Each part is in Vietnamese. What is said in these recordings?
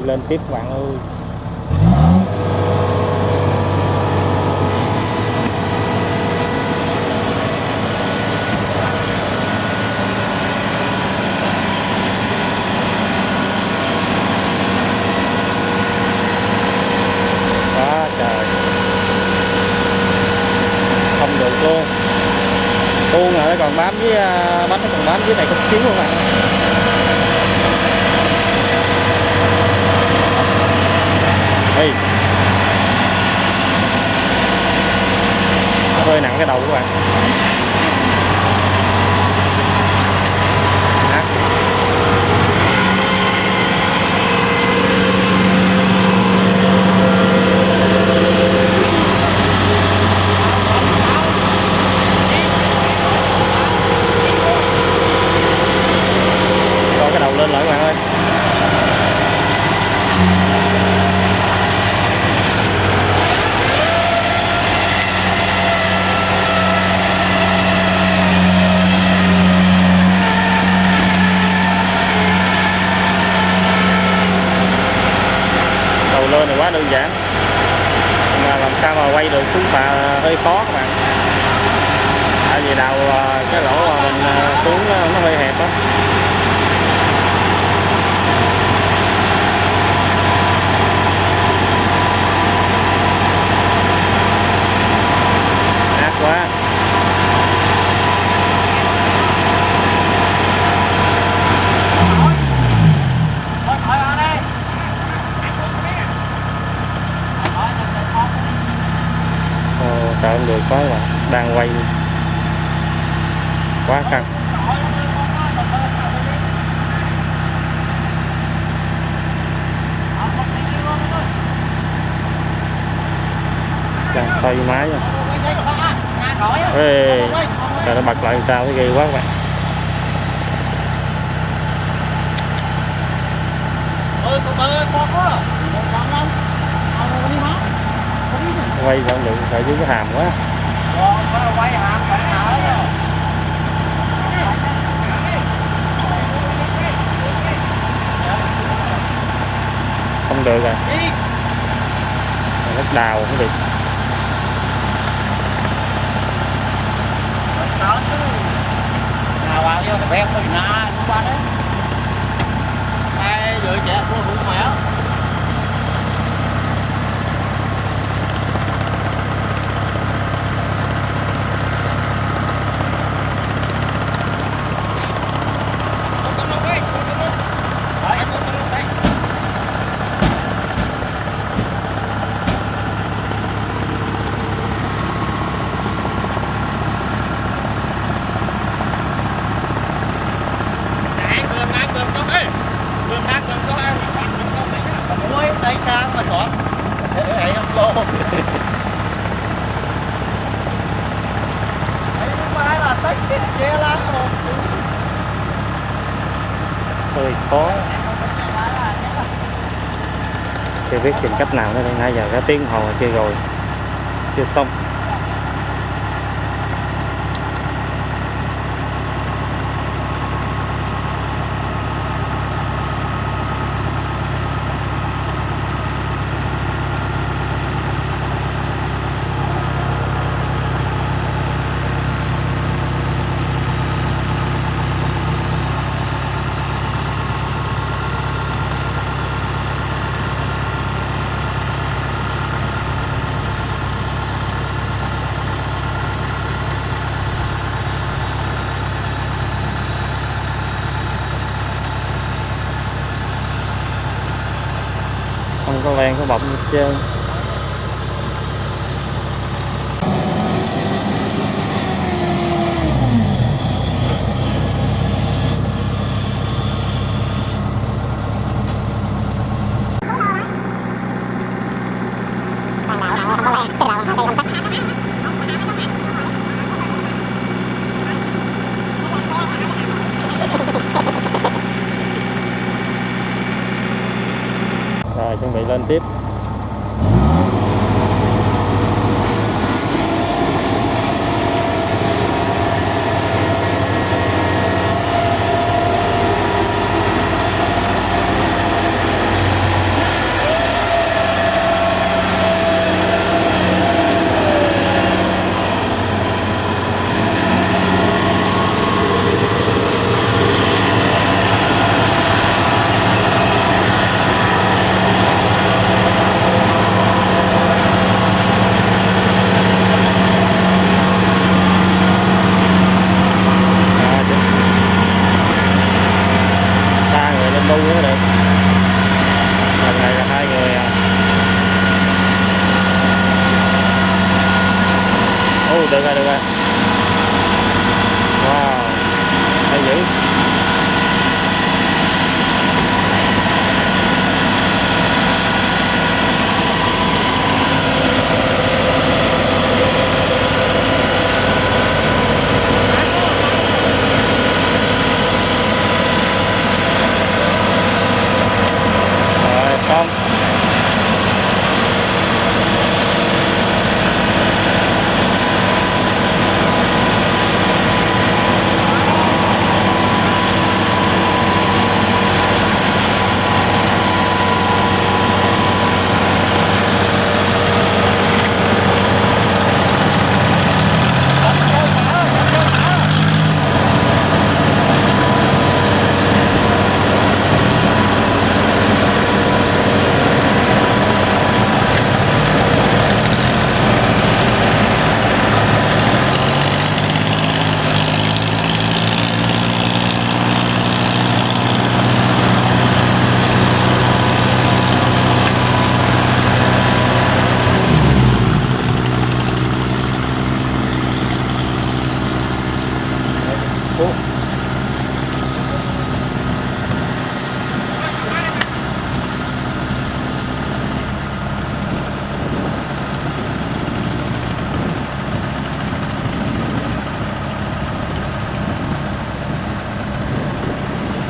lên tiếp các bạn ơi. Quá trời, không được luôn. Tuôn rồi nó còn bám với bánh, nó còn bám dưới này có xíu luôn bạn. Ê, nó hơi nặng cái đầu các bạn. Nát. Cho cái đầu lên lại các bạn ơi. Lên thì quá đơn giản, mà làm sao mà quay được xuống phà hơi khó các bạn, tại vì đầu cái lỗ mà mình xuống nó hơi hẹp đó. Ác quá. Sợ không được quá mà đang quay quá căng. Đang xoay máy nha. Ê, trời, nó bật lại làm sao, cái ghê quá các bạn. Quay sao được, phải dưới cái hàm quá. Không được rồi, nó đào không được. Nào vào vô thì bèn mình na nó qua đấy. Ai vừa trẻ của cũng khỏe. Tay sang mà xót để ông lô phải là tích cái chia lắm rồi. Hơi khó, chưa biết tìm cách nào nữa. Nãy giờ cả tiếng hồ chưa rồi, chưa xong. Không có len có bọng hết trơn. Rồi chuẩn bị lên tiếp. Ủa.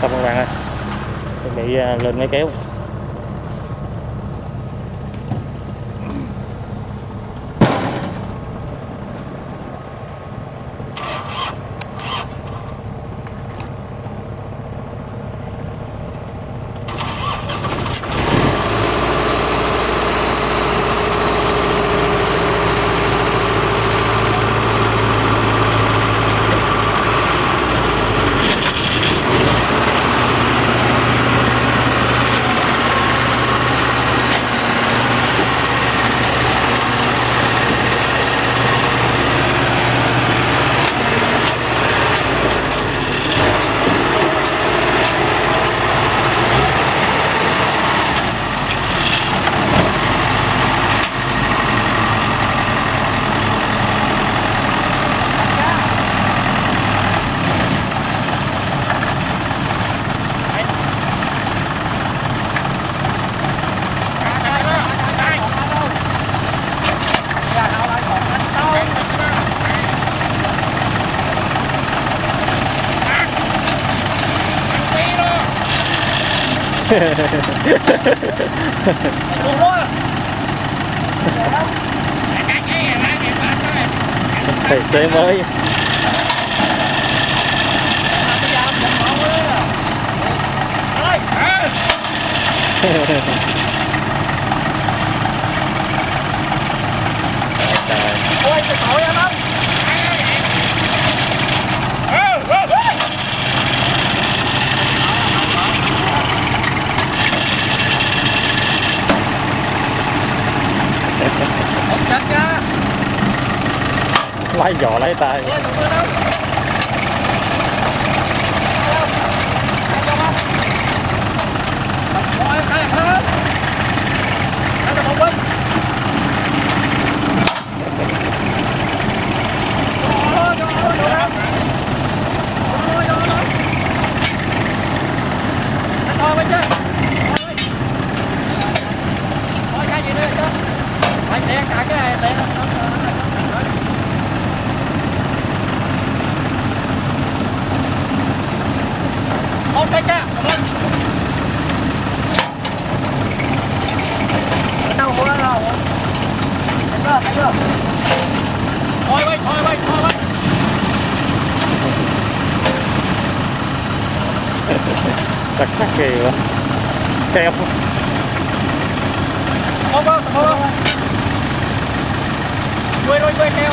Xong các bạn ơi, chuẩn bị lên máy kéo. Tài xế mới. Ôi, cái tội em không? Chết ra. Lấy giò lấy tay. Tay ra, đâu có đâu, thấy chưa? Thôi bay. Chắc khắc kì quá. Keo. Không. Quay keo.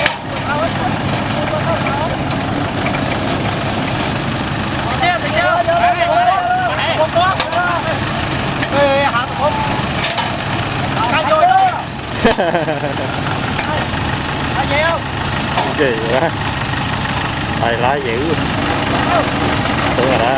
Kỳ quá. Tay lái dữ. Đúng rồi đó.